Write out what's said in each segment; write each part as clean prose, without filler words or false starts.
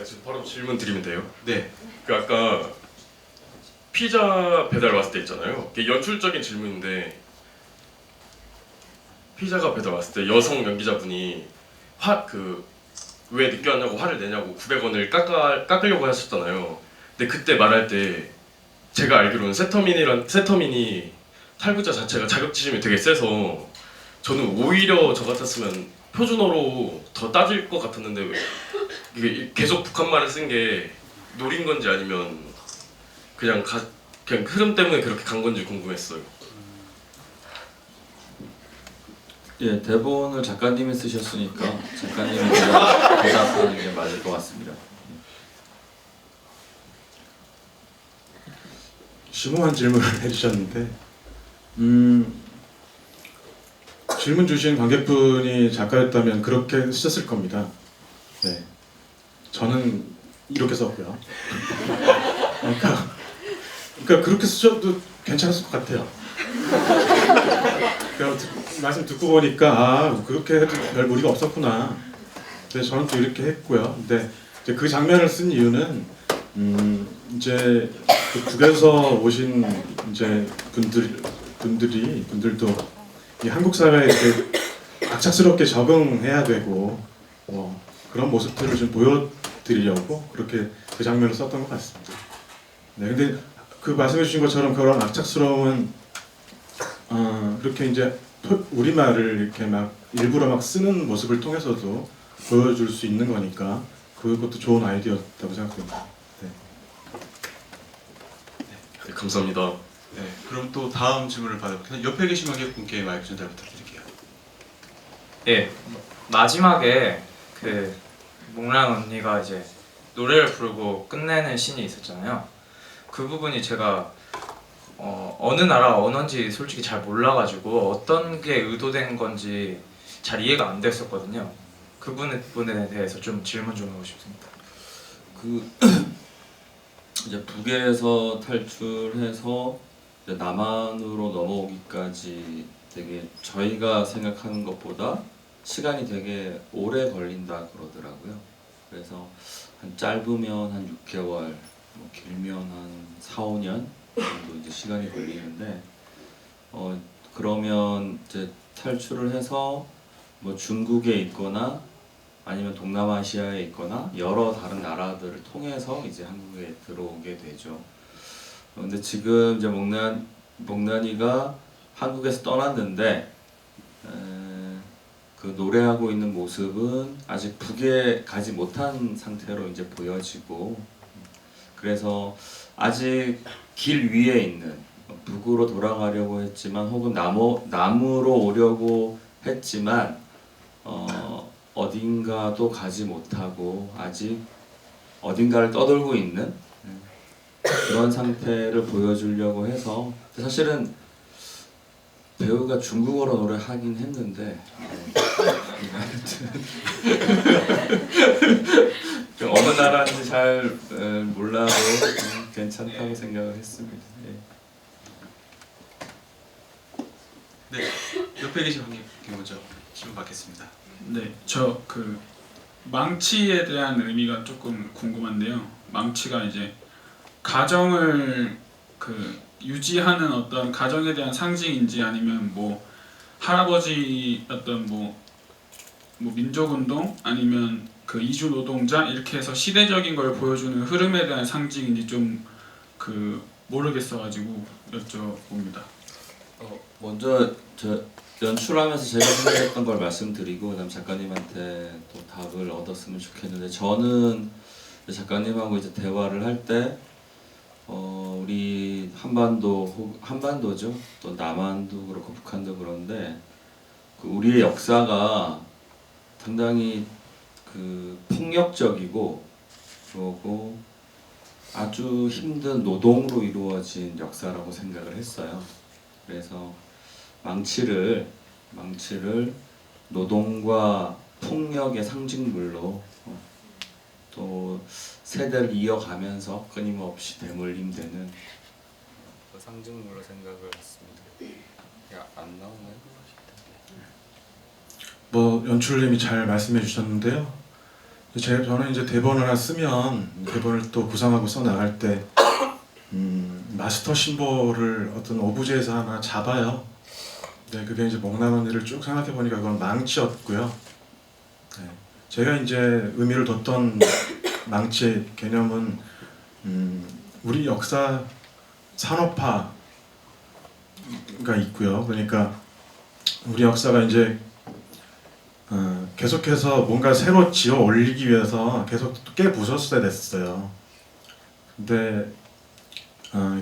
지금 바로 질문 드리면 돼요? 네. 그 아까 피자 배달 왔을 때 있잖아요. 이게 연출적인 질문인데 피자가 배달 왔을 때 여성 연기자분이 왜 늦게 왔냐고 화를 내냐고 900원을 깎으려고 하셨잖아요. 근데 그때 말할 때 제가 알기로는 세터민이 탈부자 자체가 자격지심이 되게 세서 저는 오히려 저 같았으면 표준어로 더 따질 것 같았는데 이게 계속 북한말을 쓴 게 노린 건지 아니면 그냥 흐름 때문에 그렇게 간 건지 궁금했어요. 예, 대본을 작가님이 쓰셨으니까 작가님이 대답하는 게 맞을 것 같습니다. 심오한 질문을 해주셨는데 질문 주신 관객분이 작가였다면 그렇게 쓰셨을 겁니다. 네, 저는 이렇게 썼고요. 그러니까 그렇게 쓰셔도 괜찮았을 것 같아요. 말씀 듣고 보니까 그렇게 해도 별 무리가 없었구나. 그래서 저는 또 이렇게 했고요. 근데 이제 그 장면을 쓴 이유는 이제 그 북에서 오신 이제 분들도 이 한국 사회에 이렇게 악착스럽게 적응해야 되고 그런 모습들을 좀 보여드리려고 그렇게 그 장면을 썼던 것 같습니다. 네, 근데 그 말씀해 주신 것처럼 그런 악착스러운 그렇게 이제 우리말을 이렇게 막 일부러 막 쓰는 모습을 통해서도 보여줄 수 있는 거니까 그것도 좋은 아이디어였다고 생각합니다. 네. 네, 감사합니다. 네, 그럼 또 다음 질문을 받아볼게요. 옆에 계신 관객분께 마이크 전달 부탁드릴게요. 예, 마지막에 그 목란 언니가 이제 노래를 부르고 끝내는 씬이 있었잖아요. 그 부분이 제가 어느 나라 언어인지 솔직히 잘 몰라가지고 어떤 게 의도된 건지 잘 이해가 안 됐었거든요. 그 부분에 대해서 좀 질문 좀 하고 싶습니다. 그 이제 북에서 탈출해서 이제 남한으로 넘어오기까지 되게 저희가 생각하는 것보다 시간이 되게 오래 걸린다 그러더라고요. 그래서 한 짧으면 한 6개월, 뭐 길면 한 4, 5년 정도 이제 시간이 걸리는데 그러면 이제 탈출을 해서 뭐 중국에 있거나 아니면 동남아시아에 있거나 여러 다른 나라들을 통해서 이제 한국에 들어오게 되죠. 근데 지금 이제 목란이가 한국에서 떠났는데 그 노래하고 있는 모습은 아직 북에 가지 못한 상태로 이제 보여지고, 그래서 아직 길 위에 있는 북으로 돌아가려고 했지만 혹은 남으로 오려고 했지만 어딘가도 가지 못하고 아직 어딘가를 떠돌고 있는 그런 상태를 보여주려고 해서, 사실은 배우가 중국어로 노래하긴 했는데 좀 어느 나라인지 잘 몰라도 괜찮다고 생각을 했습니다. 예. 네, 옆에 계신 관객분께 먼저 질문 받겠습니다. 네, 저 망치에 대한 의미가 조금 궁금한데요. 망치가 이제 가정을 유지하는 어떤 가정에 대한 상징인지, 아니면 뭐 할아버지 어떤 뭐 민족운동, 아니면 그 이주 노동자, 이렇게 해서 시대적인 걸 보여주는 흐름에 대한 상징인지 좀 모르겠어가지고 여쭤봅니다. 먼저 저 연출하면서 제가 생각했던 걸 말씀드리고 그다음 작가님한테 또 답을 얻었으면 좋겠는데, 저는 작가님하고 이제 대화를 할 때 우리 한반도죠. 또 남한도 그렇고 북한도 그런데 그 우리의 역사가 상당히 그 폭력적이고 그리고 아주 힘든 노동으로 이루어진 역사라고 생각을 했어요. 그래서 망치를 노동과 폭력의 상징물로 또 세대를 이어가면서 끊임없이 대물림되는 그 상징물로 생각을 했습니다. 안 나오나요? 뭐 연출님이 잘 말씀해 주셨는데요. 저는 이제 대본을 하나 쓰면 대본을 또 구상하고 써 나갈 때 마스터 심볼을 어떤 오브제에서 하나 잡아요. 네, 그게 이제 목난 언니를 쭉 생각해 보니까 그건 망치였고요. 네, 제가 이제 의미를 뒀던 망치의 개념은 우리 역사 산업화가 있고요. 그러니까 우리 역사가 이제 계속해서 뭔가 새로 지어 올리기 위해서 계속 깨부쉈어야 됐어요. 근데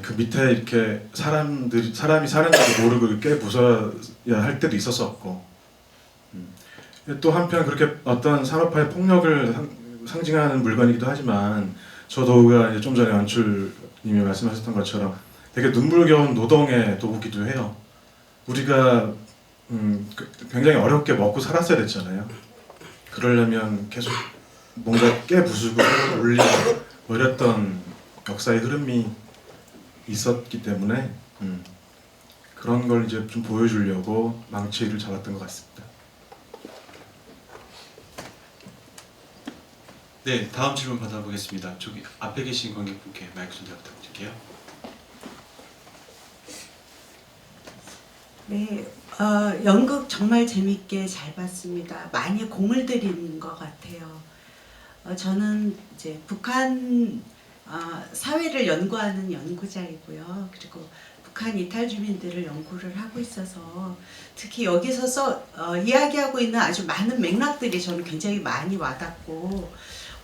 그 밑에 이렇게 사람이 사는 줄 모르고 깨부숴야 할 때도 있었었고, 또 한편 그렇게 어떤 산업화의 폭력을 상징하는 물건이기도 하지만 저도가 이제 좀 전에 연출님이 말씀하셨던 것처럼 되게 눈물겨운 노동의 도구기도 해요. 우리가 굉장히 어렵게 먹고 살았어야 됐잖아요. 그러려면 계속 뭔가 깨부수고 올리고 이랬던 역사의 흐름이 있었기 때문에 그런 걸 이제 좀 보여주려고 망치를 잡았던 것 같습니다. 네, 다음 질문 받아보겠습니다. 저기 앞에 계신 관객분께 마이크 좀 부탁드릴게요. 네, 연극 정말 재밌게 잘 봤습니다. 많이 공을 들인 것 같아요. 저는 이제 북한 사회를 연구하는 연구자이고요. 그리고 북한 이탈 주민들을 연구를 하고 있어서 특히 여기서 이야기하고 있는 아주 많은 맥락들이 저는 굉장히 많이 와닿고,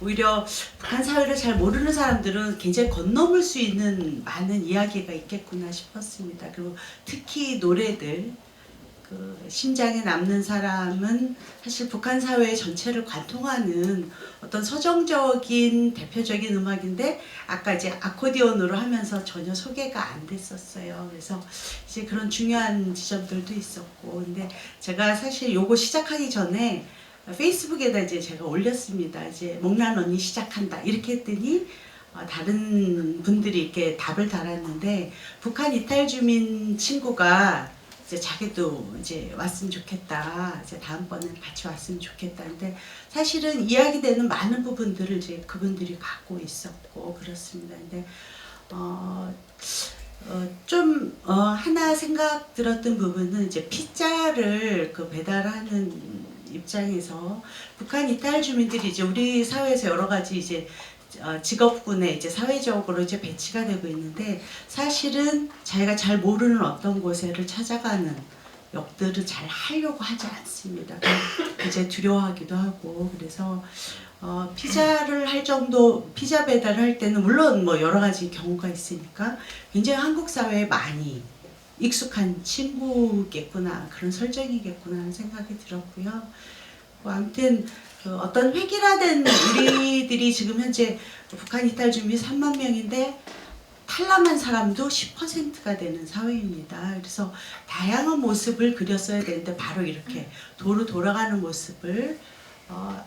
오히려 북한 사회를 잘 모르는 사람들은 굉장히 건너물 수 있는 많은 이야기가 있겠구나 싶었습니다. 그리고 특히 노래들, 그 심장에 남는 사람은 사실 북한 사회 전체를 관통하는 어떤 서정적인 대표적인 음악인데 아까 이제 아코디언으로 하면서 전혀 소개가 안 됐었어요. 그래서 이제 그런 중요한 지점들도 있었고, 근데 제가 사실 요거 시작하기 전에 페이스북에다 이제 제가 올렸습니다. 이제 목난 언니 시작한다 이렇게 했더니 다른 분들이 이렇게 답을 달았는데, 북한 이탈 주민 친구가 이제 자기도 이제 왔으면 좋겠다. 이제 다음번에 같이 왔으면 좋겠다. 근데 사실은 이야기되는 많은 부분들을 이제 그분들이 갖고 있었고 그렇습니다. 근데 하나 생각 들었던 부분은 이제 피자를 그 배달하는 입장에서 북한 이탈 주민들이 이제 우리 사회에서 여러 가지 이제 직업군에 이제 사회적으로 이제 배치가 되고 있는데, 사실은 자기가 잘 모르는 어떤 곳에를 찾아가는 역들을 잘 하려고 하지 않습니다. 이제 두려워하기도 하고, 그래서 피자를 할 정도, 피자 배달을 할 때는 물론 뭐 여러 가지 경우가 있으니까 굉장히 한국 사회에 많이 익숙한 친구겠구나, 그런 설정이겠구나 하는 생각이 들었고요. 아무튼 어떤 획일화된 우리들이 지금 현재 북한 이탈 주민 3만 명인데 탈남한 사람도 10%가 되는 사회입니다. 그래서 다양한 모습을 그렸어야 되는데 바로 이렇게 도로 돌아가는 모습을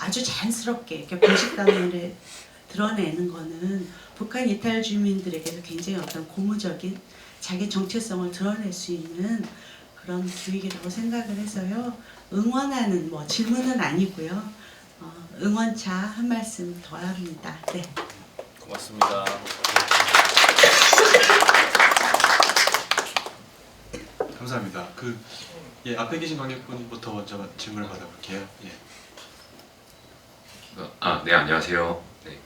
아주 자연스럽게 이렇게 공식당면에 드러내는 거는 북한 이탈 주민들에게도 굉장히 어떤 고무적인 자기 정체성을 드러낼 수 있는 그런 기획이라고 생각을 해서요. 응원하는 뭐 질문은 아니고요. 응원차 한 말씀 더 합니다. 네. 고맙습니다. 감사합니다. 앞에 계신 관객분부터 먼저 질문을 받아볼게요. 예. 네, 안녕하세요. 네,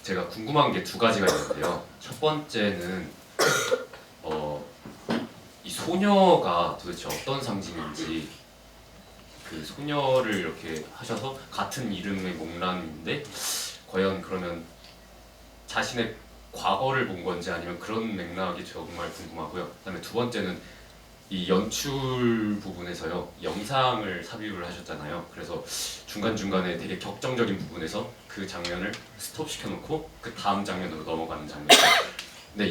제가 궁금한 게 두 가지가 있는데요. 첫 번째는 이 소녀가 도대체 어떤 상징인지, 그 소녀를 이렇게 하셔서 같은 이름의 목란인데 과연 그러면 자신의 과거를 본 건지 아니면 그런 맥락이 정말 궁금하고요. 그다음에 두 번째는 이 연출 부분에서요, 영상을 삽입을 하셨잖아요. 그래서 중간중간에 되게 격정적인 부분에서 그 장면을 스톱시켜놓고 그 다음 장면으로 넘어가는 장면. 네,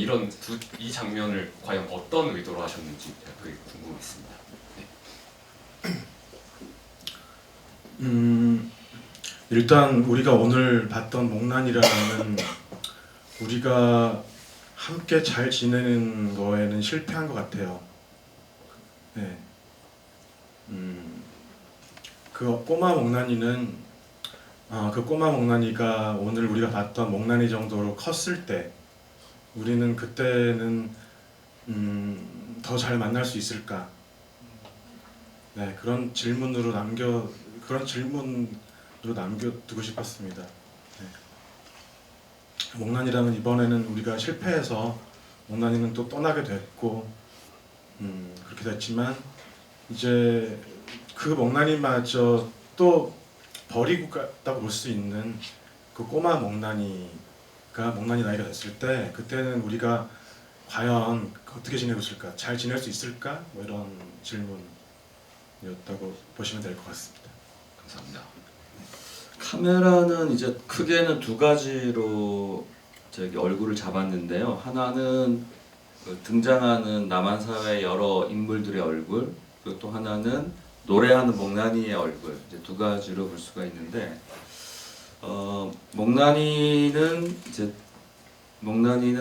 이 장면을 과연 어떤 의도로 하셨는지 그게 궁금했습니다. 네. 일단 우리가 오늘 봤던 목난이라는 우리가 함께 잘 지내는 거에는 실패한 것 같아요. 네. 그 꼬마 목난이는 그 꼬마 목난이가 오늘 우리가 봤던 목난이 정도로 컸을 때 우리는 그때는 더 잘 만날 수 있을까? 네, 그런 질문으로 남겨두고 싶었습니다. 네. 목난이라면 이번에는 우리가 실패해서 목난이는 또 떠나게 됐고 그렇게 됐지만 이제 그 목난이마저 또 버리고 갔다고 볼 수 있는 그 꼬마 목난이가 목난이 나이가 됐을 때 그때는 우리가 과연 어떻게 지내고 있을까? 잘 지낼 수 있을까? 뭐 이런 질문이었다고 보시면 될 것 같습니다. 감사합니다. 카메라는 이제 크게는 두 가지로 저기 얼굴을 잡았는데요. 하나는 그 등장하는 남한 사회 여러 인물들의 얼굴, 그리고 또 하나는 노래하는 목난이의 얼굴, 이제 두 가지로 볼 수가 있는데, 목난이는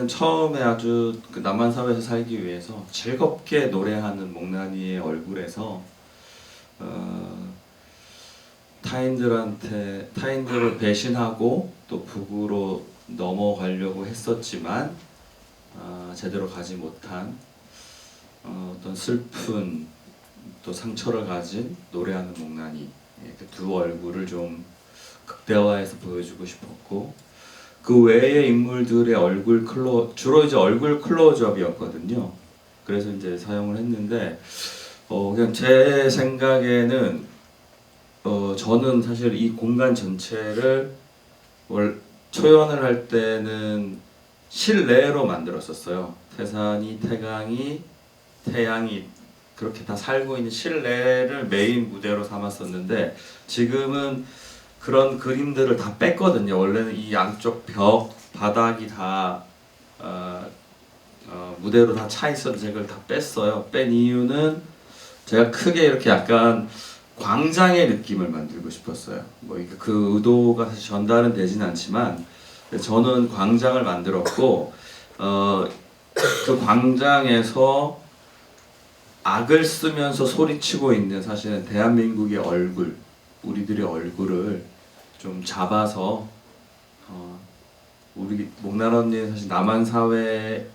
처음에 아주 그 남한 사회에서 살기 위해서 즐겁게 노래하는 목난이의 얼굴에서 타인들을 배신하고 또 북으로 넘어가려고 했었지만 제대로 가지 못한 어떤 슬픈 또 상처를 가진 노래하는 목난이, 그 두 얼굴을 좀 극대화해서 보여주고 싶었고, 그 외의 인물들의 주로 이제 얼굴 클로즈업이었거든요. 그래서 이제 사용을 했는데 그냥 제 생각에는 저는 사실 이 공간 전체를 초연을 할 때는 실내로 만들었었어요. 태산이, 태강이, 태양이 그렇게 다 살고 있는 실내를 메인 무대로 삼았었는데 지금은 그런 그림들을 다 뺐거든요. 원래는 이 양쪽 벽, 바닥이 다 무대로 다 차 있었는데 그걸 다 뺐어요. 뺀 이유는 제가 크게 이렇게 약간 광장의 느낌을 만들고 싶었어요. 뭐 그 의도가 사실 전달은 되진 않지만 저는 광장을 만들었고 그 광장에서 악을 쓰면서 소리치고 있는 사실은 대한민국의 얼굴, 우리들의 얼굴을 좀 잡아서 우리 목난 언니는 사실 남한 사회의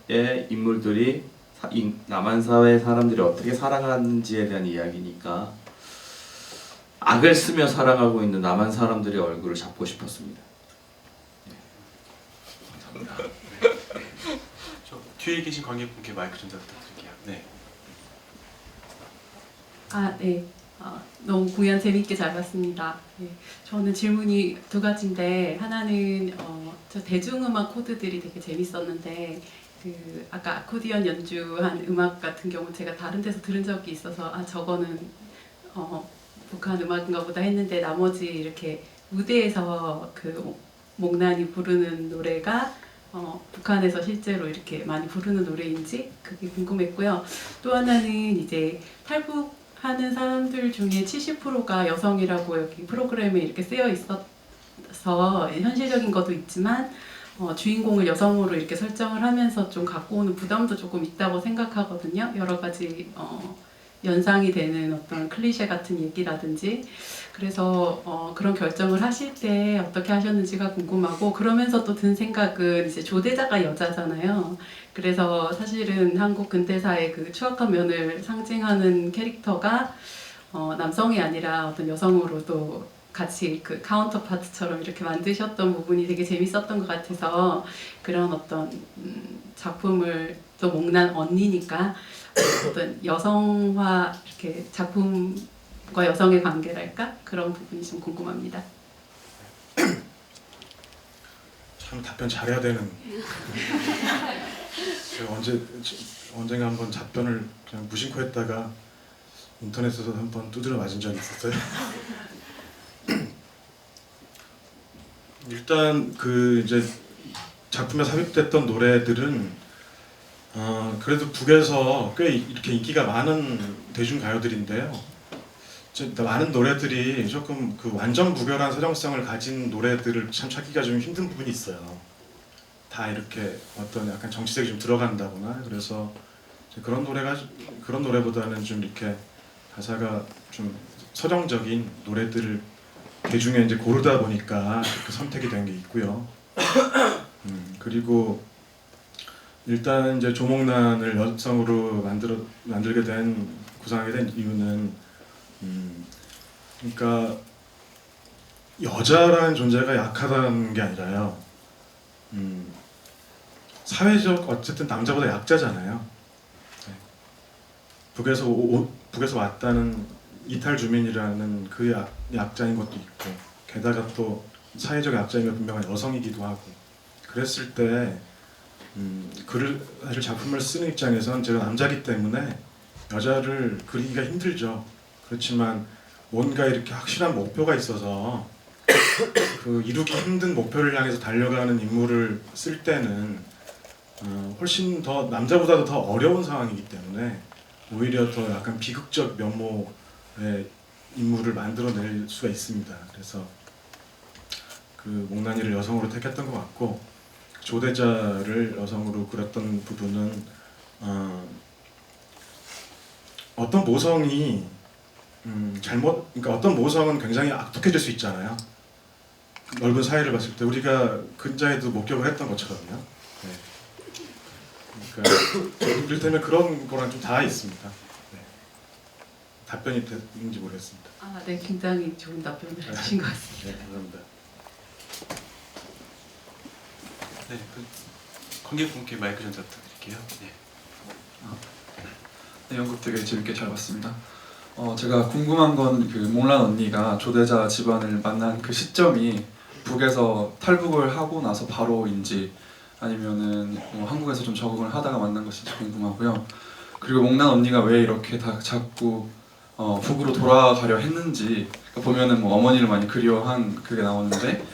인물들이 남한 사회 사람들이 어떻게 살아가는지에 대한 이야기니까 악을 쓰며 살아가고 있는 남한 사람들의 얼굴을 잡고 싶었습니다. 감사합니다. 저 뒤에 계신 관객분께 마이크 좀 부탁드릴게요. 네. 네. 너무 공연 재밌게 잘 봤습니다. 네. 저는 질문이 두 가지인데 하나는 저 대중음악 코드들이 되게 재밌었는데 그 아까 아코디언 연주한 음악 같은 경우 제가 다른 데서 들은 적이 있어서 저거는 북한 음악인가 보다 했는데 나머지 이렇게 무대에서 그 목난이 부르는 노래가 북한에서 실제로 이렇게 많이 부르는 노래인지 그게 궁금했고요. 또 하나는 이제 탈북하는 사람들 중에 70%가 여성이라고 여기 프로그램에 이렇게 쓰여 있어서 현실적인 것도 있지만 주인공을 여성으로 이렇게 설정을 하면서 좀 갖고 오는 부담도 조금 있다고 생각하거든요. 여러 가지 연상이 되는 어떤 클리셰 같은 얘기라든지 그래서 그런 결정을 하실 때 어떻게 하셨는지가 궁금하고 그러면서 또 든 생각은 이제 조대자가 여자잖아요. 그래서 사실은 한국 근대사의 그 추악한 면을 상징하는 캐릭터가 남성이 아니라 어떤 여성으로도 같이 그 카운터 파트처럼 이렇게 만드셨던 부분이 되게 재밌었던 것 같아서 그런 어떤 작품을 또 목난 언니니까 어떤 여성화 이렇게 작품과 여성의 관계랄까 그런 부분이 좀 궁금합니다. 참 답변 잘해야 되는. 제가 언젠가 한번 답변을 그냥 무심코 했다가 인터넷에서 한번 두드려 맞은 적이 있었어요. 일단 그 이제 작품에 삽입됐던 노래들은 그래도 북에서 꽤 이렇게 인기가 많은 대중가요들인데요. 많은 노래들이 조금 그 완전 무결한 서정성을 가진 노래들을 참 찾기가 좀 힘든 부분이 있어요. 다 이렇게 어떤 약간 정치색이 좀 들어간다거나 그래서 그런 노래보다는 좀 이렇게 가사가 좀 서정적인 노래들을 그 중에 이제 고르다 보니까 그 선택이 된 게 있고요. 그리고 일단 이제 조목란을 여성으로 만들게 된 구상하게 된 이유는 그러니까 여자라는 존재가 약하다는 게 아니라요. 사회적 어쨌든 남자보다 약자잖아요. 네. 북에서 왔다는 이탈 주민이라는 그 약자인 것도 있고, 게다가 또 사회적 약자인 건 분명한 여성이기도 하고, 그랬을 때 글을 사실 작품을 쓰는 입장에선 제가 남자기 때문에 여자를 그리기가 힘들죠. 그렇지만 뭔가 이렇게 확실한 목표가 있어서 그 이루기 힘든 목표를 향해서 달려가는 인물을 쓸 때는 훨씬 더 남자보다도 더 어려운 상황이기 때문에 오히려 더 약간 비극적 면모의 인물을 만들어낼 수가 있습니다. 그래서 그 목란이를 여성으로 택했던 것 같고, 조대자를 여성으로 그렸던 부분은 어떤 모성이 그러니까 어떤 모성은 굉장히 악독해질 수 있잖아요. 넓은 사회를 봤을 때 우리가 근자에도 목격을 했던 것처럼요. 네. 그러니까 이를테면 그런 거랑 좀 닿아 있습니다. 네. 답변이 됐는지 모르겠습니다. 아, 네, 굉장히 좋은 답변을 해주신 것 같습니다. 네, 감사합니다. 네, 그 관객분께 마이크 전달 부탁드릴게요. 네. 네, 연극 되게 재밌게 잘 봤습니다. 제가 궁금한 건 그 목란 언니가 조대자 집안을 만난 그 시점이 북에서 탈북을 하고 나서 바로인지 아니면은 한국에서 좀 적응을 하다가 만난 것인지 궁금하고요. 그리고 목란 언니가 왜 이렇게 자꾸 북으로 돌아가려 했는지, 그러니까 보면은 뭐 어머니를 많이 그리워한 그게 나오는데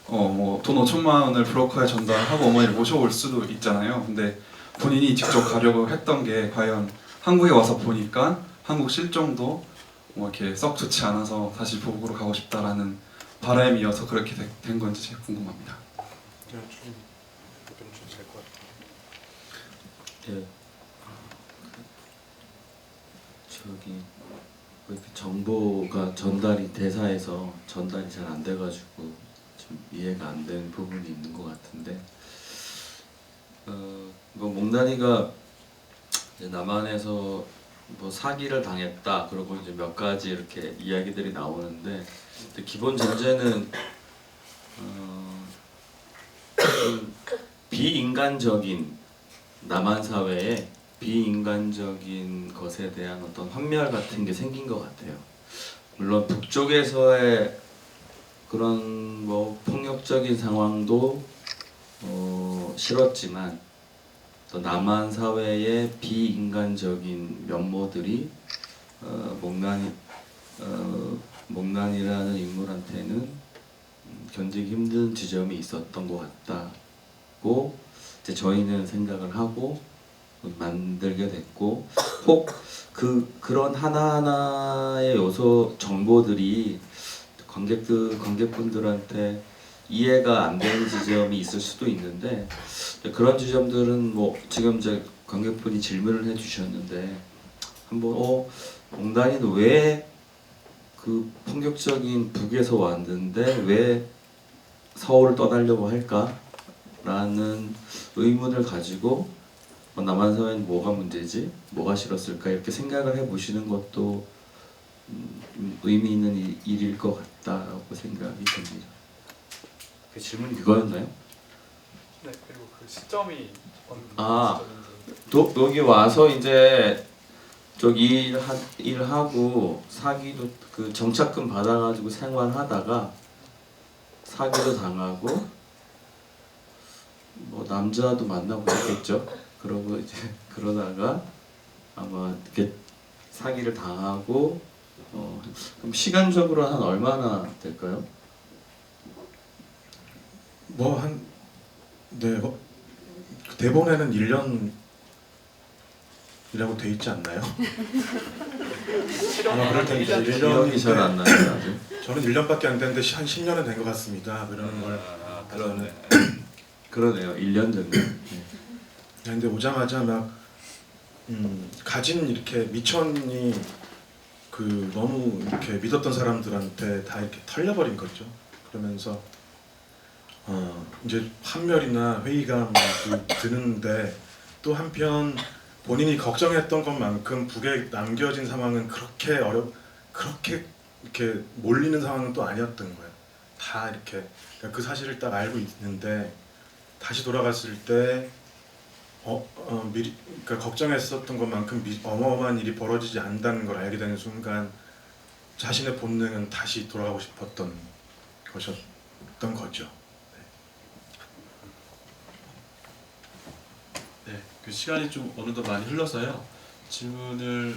뭐 돈 5천만 원을 브로커에 전달하고 어머니를 모셔올 수도 있잖아요. 근데 본인이 직접 가려고 했던 게 과연 한국에 와서 보니까 한국 실정도 뭐 이렇게 썩 좋지 않아서 다시 북으로 가고 싶다라는 바람이어서 그렇게 된 건지 제가 궁금합니다. 예. 저기 왜 이렇게 정보가 대사에서 전달이 잘 안 돼가지고 좀 이해가 안 되는 부분이 있는 것 같은데, 뭐 목란이가 이제 남한에서 뭐 사기를 당했다, 그리고 이제 몇 가지 이렇게 이야기들이 나오는데, 기본 전제는 좀 비인간적인 남한 사회에 비인간적인 것에 대한 어떤 환멸 같은 게 생긴 것 같아요. 물론 북쪽에서의 그런 뭐 폭력적인 상황도 싫었지만, 또 남한 사회의 비인간적인 면모들이 목란이라는 인물한테는 견디기 힘든 지점이 있었던 것 같다고 이제 저희는 생각을 하고 만들게 됐고, 혹 그런 하나하나의 요소 정보들이 관객분들한테 이해가 안 되는 지점이 있을 수도 있는데, 그런 지점들은 뭐 지금 이제 관객분이 질문을 해주셨는데 한번 목란이는 왜 그 폭력적인 북에서 왔는데 왜 서울을 떠나려고 할까라는 의문을 가지고 남한 사회는 뭐가 문제지? 뭐가 싫었을까? 이렇게 생각을 해보시는 것도 의미 있는 일일 것 같다고 생각이 듭니다. 그 질문이 그거였나요? 네, 그리고 그 시점이 여기 와서 이제 저기 일하고 사기도 그 정착금 받아가지고 생활하다가 사기도 당하고 뭐 남자도 만나고 있겠죠. 그러고 이제 그러다가 아마 이렇게 사기를 당하고 그럼 시간적으로 한 얼마나 될까요? 그 대본에는 1년이라고 돼 있지 않나요? 아마 그럴 텐데 1년이 잘 안 나요 아직. 저는 1년밖에 안 됐는데 한 10년은 된 것 같습니다. 그런 걸 그러네요. 1년 됐네요. 근데 오자마자 막 가진 이렇게 미천이 너무 이렇게 믿었던 사람들한테 다 이렇게 털려버린 거죠. 그러면서 이제 환멸이나 회의감도 드는데 또 한편 본인이 걱정했던 것만큼 북에 남겨진 상황은 그렇게 이렇게 몰리는 상황은 또 아니었던 거예요. 다 이렇게 그러니까 그 사실을 딱 알고 있는데 다시 돌아갔을 때 미리 그러니까 걱정했었던 것만큼 어마어마한 일이 벌어지지 않는다는 걸 알게 되는 순간 자신의 본능은 다시 돌아가고 싶었던 것이었던 거죠. 네, 그 시간이 좀 어느덧 많이 흘러서요. 질문을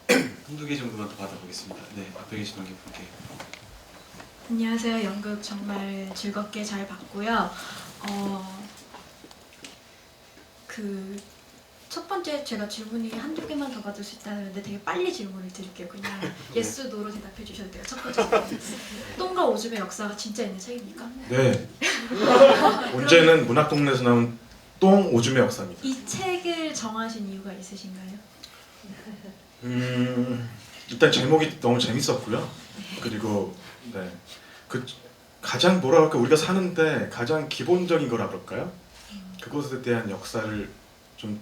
한두 개 정도만 더 받아보겠습니다. 네, 앞에 계신 관객분께. 안녕하세요. 연극 정말 즐겁게 잘 봤고요. 그 첫 번째 제가 질문이 한두 개만 더 받을 수 있다는데 되게 빨리 질문을 드릴게요. 그냥 yes, no로 대답해 주셔도 돼요. 첫 번째 질문. 똥과 오줌의 역사가 진짜 있는 책입니까? 네. 문제는 문학동네에서 나온 똥 오줌의 역사입니다. 이 책을 정하신 이유가 있으신가요? 일단 제목이 너무 재밌었고요. 그리고 그 가장 뭐라 그럴까 우리가 사는데 가장 기본적인 거라 그럴까요? 그것에 대한 역사를 좀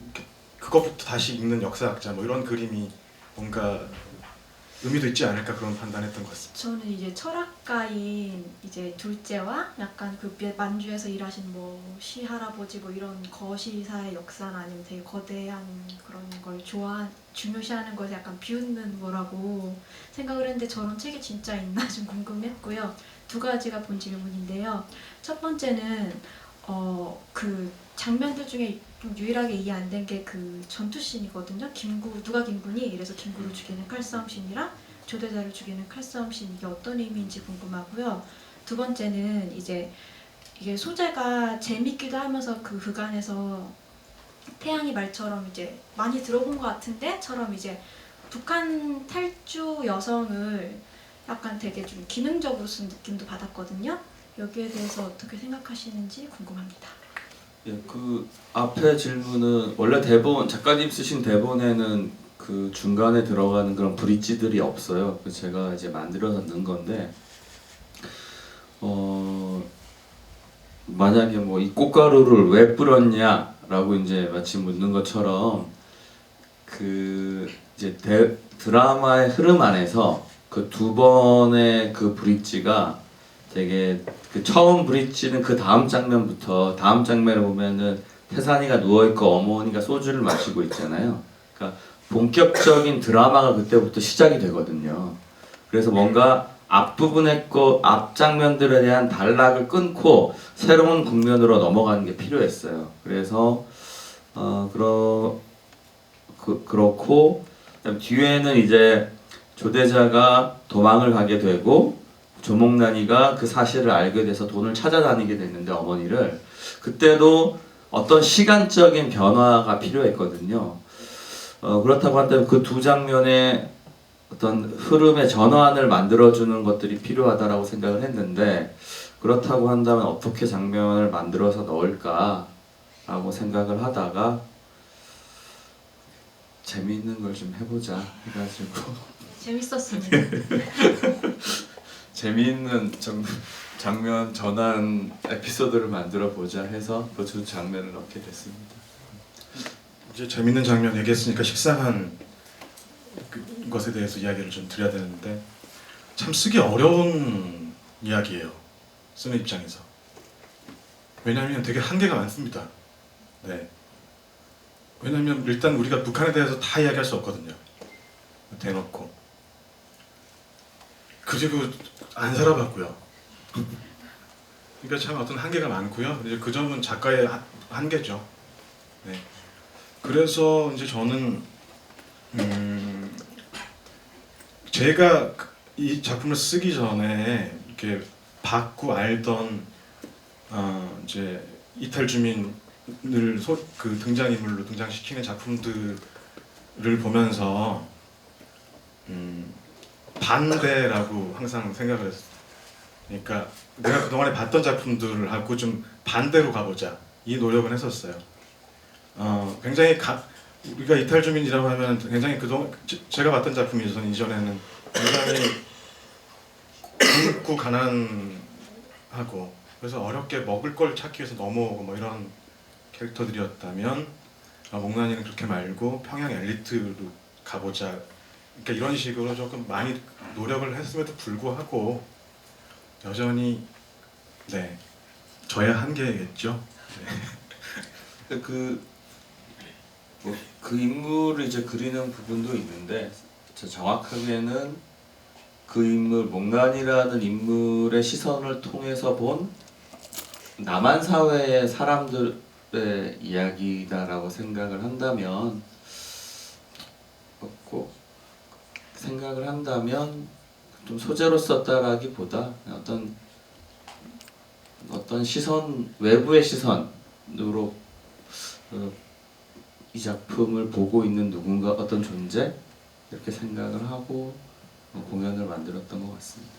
그것부터 다시 읽는 역사학자 뭐 이런 그림이 뭔가 의미도 있지 않을까 그런 판단했던 것 같습니다. 저는 이제 철학가인 이제 둘째와 약간 그 만주에서 일하신 뭐 시할아버지 뭐 이런 거시사의 역사나 아니면 되게 거대한 그런 걸 중요시하는 것에 약간 비웃는 거라고 생각을 했는데 저런 책이 진짜 있나 좀 궁금했고요. 두 가지가 본 질문인데요. 첫 번째는 그 장면들 중에 좀 유일하게 이해 안 된 게 그 전투씬이거든요. 누가 김군이 이래서 김구를 죽이는 칼싸움씬이랑 조대자를 죽이는 칼싸움씬 이게 어떤 의미인지 궁금하고요. 두 번째는 이제 이게 소재가 재밌기도 하면서 그 그간에서 태양의 말처럼 이제 많이 들어본 것 같은데처럼 이제 북한 탈주 여성을 약간 되게 좀 기능적으로 쓴 느낌도 받았거든요. 여기에 대해서 어떻게 생각하시는지 궁금합니다. 예, 그 앞에 질문은 원래 작가님 쓰신 대본에는 그 중간에 들어가는 그런 브릿지들이 없어요. 그래서 제가 이제 만들어서 넣은 건데 만약에 뭐 이 꽃가루를 왜 뿌렸냐라고 이제 마치 묻는 것처럼 그 이제 드라마의 흐름 안에서 그 두 번의 그 브릿지가 되게 그 처음 브릿지는 그 다음 장면부터 다음 장면을 보면은 태산이가 누워있고 어머니가 소주를 마시고 있잖아요. 그러니까 본격적인 드라마가 그때부터 시작이 되거든요. 그래서 뭔가 앞부분의 앞 장면들에 대한 단락을 끊고 새로운 국면으로 넘어가는 게 필요했어요. 그래서 그렇고 뒤에는 이제 조대자가 도망을 가게 되고 조목난이가 그 사실을 알게 돼서 돈을 찾아다니게 됐는데 어머니를 그때도 어떤 시간적인 변화가 필요했거든요. 그렇다고 한다면 그 두 장면의 어떤 흐름의 전환을 만들어주는 것들이 필요하다라고 생각을 했는데 그렇다고 한다면 어떻게 장면을 만들어서 넣을까라고 생각을 하다가 재미있는 걸 좀 해보자 해가지고 재밌었습니다. 재미있는 장면 전환 에피소드를 만들어 보자 해서 그 두 장면을 넣게 됐습니다. 이제 재밌는 장면 얘기했으니까 식상한 것에 대해서 이야기를 좀 드려야 되는데 참 쓰기 어려운 이야기예요. 쓰는 입장에서. 왜냐하면 되게 한계가 많습니다. 네. 왜냐하면 일단 우리가 북한에 대해서 다 이야기할 수 없거든요. 대놓고. 그리고 안 살아봤고요. 그러니까 참 어떤 한계가 많고요. 이제 그 점은 작가의 한계죠. 네. 그래서 이제 저는 제가 이 작품을 쓰기 전에 이렇게 받고 알던 이제 이탈 주민을 그 등장인물로 등장시키는 작품들을 보면서 반대라고 항상 생각을 했어요. 그러니까 내가 그동안에 봤던 작품들하고 좀 반대로 가보자 이 노력을 했었어요. 굉장히 우리가 이탈 주민이라고 하면 굉장히 그동안 제가 봤던 작품이 저는 이전에는 굉장히 굶고 가난하고 그래서 어렵게 먹을 걸 찾기 위해서 넘어오고 뭐 이런 캐릭터들이었다면 목란이는 그렇게 말고 평양 엘리트로 가보자 그러니까 이런 식으로 조금 많이 노력을 했음에도 불구하고 여전히 네 저의 한계겠죠. 네. 그 인물을 이제 그리는 부분도 있는데 정확하게는 그 인물 목란이라는 인물의 시선을 통해서 본 남한 사회의 사람들의 이야기다라고 생각을 한다면 좀 소재로 썼다라기보다 어떤 시선 외부의 시선으로 이 작품을 보고 있는 누군가 어떤 존재 이렇게 생각을 하고 공연을 만들었던 것 같습니다.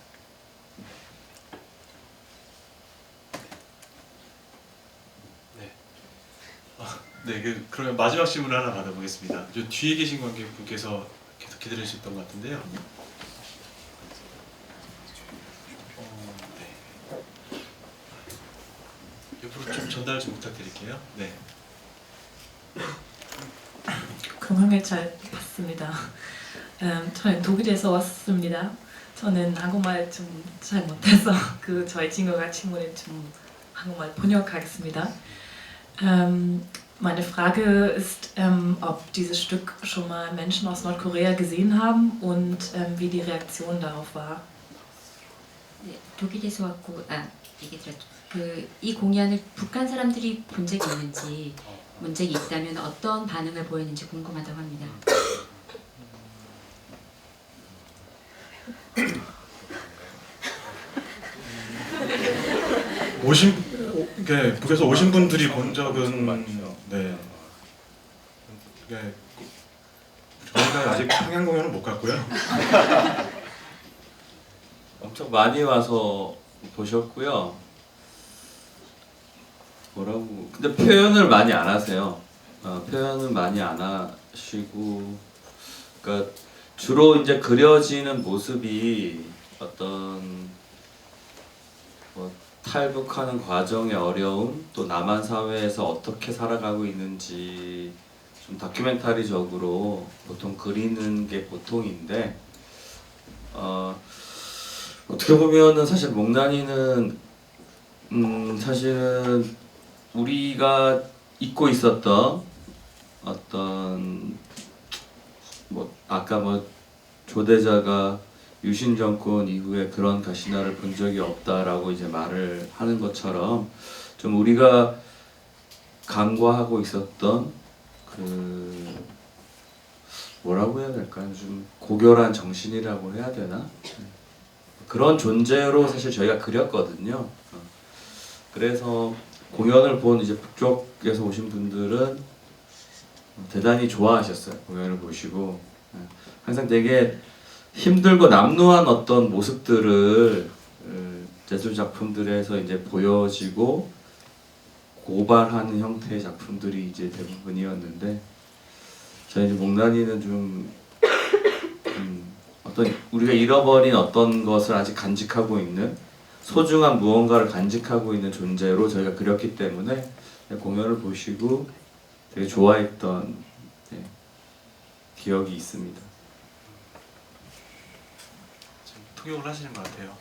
네, 그러면 마지막 질문 하나 받아보겠습니다. 저 뒤에 계신 관객분께서 계속 기다리셨던 것 같은데요. 네. 옆으로 좀 전달 좀 부탁드릴게요. 네. 공연을 잘 봤습니다. 저는 독일에서 왔습니다. 저는 한국말 좀 잘 못해서 저희 친구가 친구는 좀 한국말 번역하겠습니다. Meine Frage ist, ob dieses Stück schon mal Menschen aus Nordkorea gesehen haben und wie die Reaktion darauf war. 네, 독일에서 왔고 얘기 들었죠. 이 공연을 북한 사람들이 본 적이 있는지 본 적이 있다면 어떤 반응을 보였는지 궁금하다고 합니다. 북에서 오신 분들이 본 적은 네. 저희가 아직 평양 공연은 못 갔고요. 엄청 많이 와서 보셨고요. 근데 표현을 많이 안 하세요. 표현을 많이 안 하시고, 그러니까 주로 이제 그려지는 모습이 어떤 탈북하는 과정의 어려움, 또 남한 사회에서 어떻게 살아가고 있는지 좀 다큐멘터리적으로 보통 그리는 게 보통인데, 어떻게 보면은 사실 목란이는 사실은 우리가 잊고 있었던 어떤 아까 조대자가 유신 정권 이후에 그런 가시나를 본 적이 없다라고 이제 말을 하는 것처럼 좀 우리가 간과하고 있었던 뭐라고 해야 될까요? 좀 고결한 정신이라고 해야 되나? 그런 존재로 사실 저희가 그렸거든요. 그래서 공연을 본 이제 북쪽에서 오신 분들은 대단히 좋아하셨어요. 공연을 보시고 항상 되게 힘들고 남루한 어떤 모습들을 예술 작품들에서 이제 보여지고 고발하는 형태의 작품들이 이제 대부분이었는데 저희 이제 목란이는 좀 어떤 우리가 잃어버린 어떤 것을 아직 간직하고 있는 소중한 무언가를 간직하고 있는 존재로 저희가 그렸기 때문에 공연을 보시고 되게 좋아했던 기억이 있습니다. 통역을 하시는 것 같아요.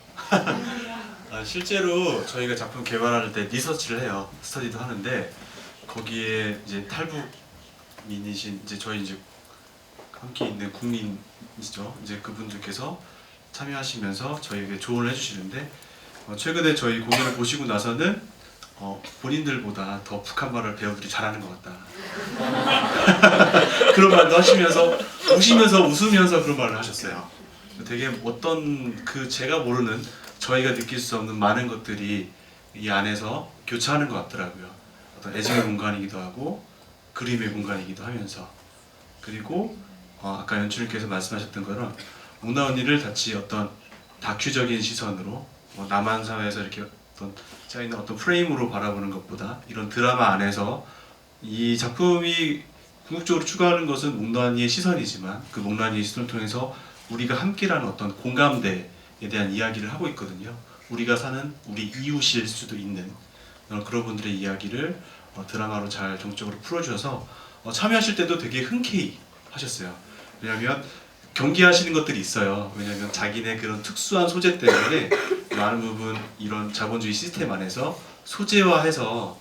실제로 저희가 작품 개발할 때 리서치를 해요. 스터디도 하는데 거기에 이제 탈북민이신 이제 저희 이제 함께 있는 국민이죠. 이제 그분들께서 참여하시면서 저희에게 조언을 해주시는데 최근에 저희 공연을 보시고 나서는 본인들보다 더 북한말을 배우들이 잘하는 것 같다. 그런 말도 하시면서 웃으면서 그런 말을 하셨어요. 되게 어떤 제가 모르는 저희가 느낄 수 없는 많은 것들이 이 안에서 교차하는 것 같더라고요. 어떤 애증의 공간이기도 하고 그림의 공간이기도 하면서 그리고 아까 연출님께서 말씀하셨던 거는 목란 언니를 같이 어떤 다큐적인 시선으로 남한 사회에서 이렇게 어떤 짜있는 어떤 프레임으로 바라보는 것보다 이런 드라마 안에서 이 작품이 궁극적으로 추구하는 것은 목란이의 시선이지만 그 목란이의 시선을 통해서 우리가 함께라는 어떤 공감대에 대한 이야기를 하고 있거든요. 우리가 사는 우리 이웃일 수도 있는 그런 분들의 이야기를 드라마로 잘 정적으로 풀어주셔서 참여하실 때도 되게 흔쾌히 하셨어요. 왜냐하면 경계하시는 것들이 있어요. 왜냐하면 자기네 그런 특수한 소재 때문에 많은 부분 이런 자본주의 시스템 안에서 소재화해서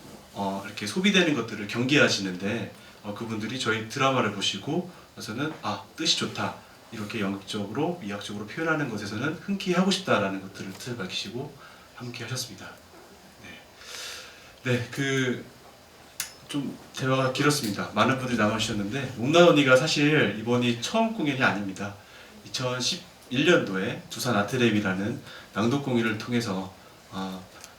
이렇게 소비되는 것들을 경계하시는데 그분들이 저희 드라마를 보시고 나서는 뜻이 좋다 이렇게 영역적으로 미학적으로 표현하는 것에서는 흔쾌히 하고 싶다라는 것들을 뜻을 밝히시고 함께 하셨습니다. 네, 좀 대화가 길었습니다. 많은 분들이 남아주셨는데 목란 언니가 사실 이번이 처음 공연이 아닙니다. 2011년도에 두산 아트랩이라는 낭독 공연을 통해서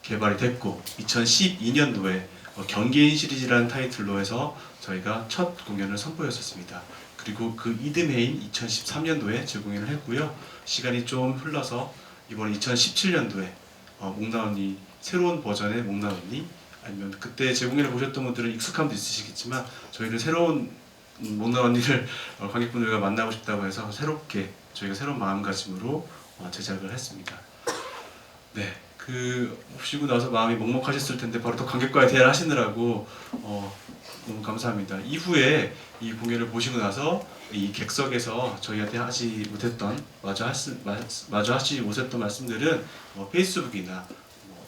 개발이 됐고 2012년도에 경계인 시리즈라는 타이틀로 해서 저희가 첫 공연을 선보였었습니다. 그리고 그 이듬해인 2013년도에 재공연을 했고요. 시간이 좀 흘러서 이번 2017년도에 목란 언니 새로운 버전의 목란 언니 아니면 그때 재공연을 보셨던 분들은 익숙함도 있으시겠지만 저희는 새로운 목란 언니를 관객분들과 만나고 싶다고 해서 새롭게 저희가 새로운 마음가짐으로 제작을 했습니다. 네, 보시고 나서 마음이 먹먹하셨을 텐데 바로 또 관객과의 대화를 하시느라고 너무 감사합니다. 이후에 이 공연을 보시고 나서 이 객석에서 저희한테 하지 못했던 마저 하지 못했던 말씀들은 페이스북이나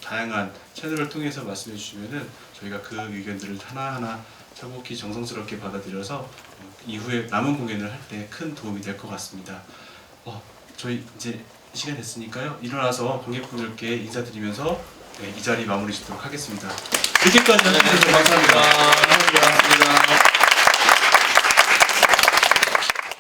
다양한 채널을 통해서 말씀해 주시면은 저희가 그 의견들을 하나하나 차곡히 정성스럽게 받아들여서 이후에 남은 공연을 할 때 큰 도움이 될 것 같습니다. 저희 이제 시간 됐으니까요. 일어나서 관객분들께 인사드리면서 이 자리 마무리 짓도록 하겠습니다. 이렇게까지 해주셔서 감사합니다.